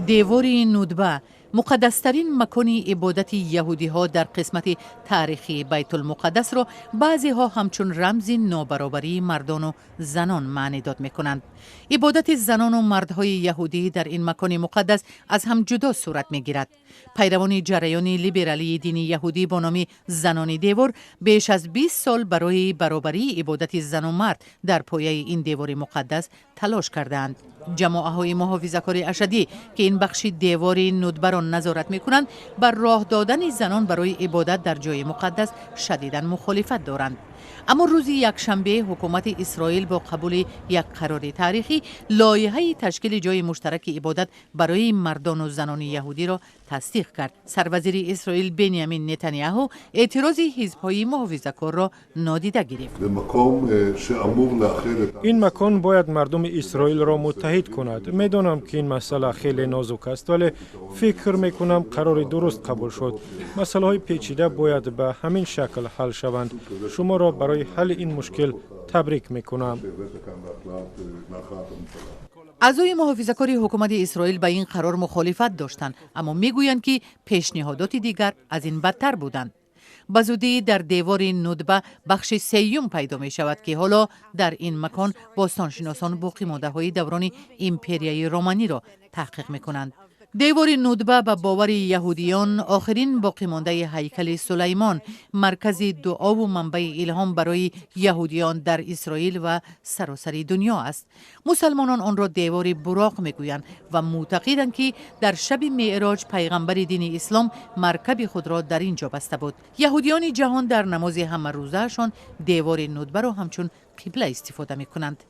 دیوار ندبه مقدسترین مکان عبادت یهودی ها در قسمت تاریخی بیت المقدس را بعضی ها همچون رمز نابرابری مردان و زنان معنی داد می کنند. عبادت زنان و مردهای یهودی در این مکان مقدس از هم جدا صورت می گیرد. پیروان جریان لیبرالی دین یهودی با نام زنان دیوار بیش از 20 سال برای برابری عبادت زن و مرد در پایه این دیوار مقدس تلاش کردند. جماعه های محافظه‌کار اشدی که این بخش دیوار ندبه را نظارت می کنند بر راه دادن زنان برای عبادت در جای مقدس شدیداً مخالفت دارند. اما روز یکشنبه حکومت اسرائیل با قبول یک قرار تاریخی لایحه تشکیل جای مشترک عبادت برای مردان و زنان یهودی را تصدیق کرد. سروزیر اسرائیل بنیامین نتانیاهو اعتراض حزب‌های محافظه‌کار را نادیده گرفت. این مکان باید مردم اسرائیل را متحد کند. میدانم که این مسئله خیلی نازک است ولی فکر میکنم قرار درست قبول شد. مسئله های پیچیده باید به همین شکل حل شوند. شما را برای حل این مشکل تبریک میکنم. اعضای محافظه‌کار حکومت اسرائیل به این قرار مخالفت داشتند، اما میگویند که پیشنهادات دیگر از این بدتر بودند. بزودی در دیوار ندبه بخش سیوم پیدا می شود که حالا در این مکان باستانشناسان باقی مانده های دوران امپریای رومانی را تحقیق می کنند. دیوار ندبه به باور یهودیان آخرین باقی مانده هیکل سلیمان، مرکز دعا و منبع الهام برای یهودیان در اسرائیل و سراسر دنیا است. مسلمانان آن را دیوار براق میگویند و معتقدند که در شب معراج پیغمبر دین اسلام مرکب خود را در اینجا بسته بود. یهودیان جهان در نماز همه روزهشان دیوار ندبه را همچون قبله استفاده میکنند.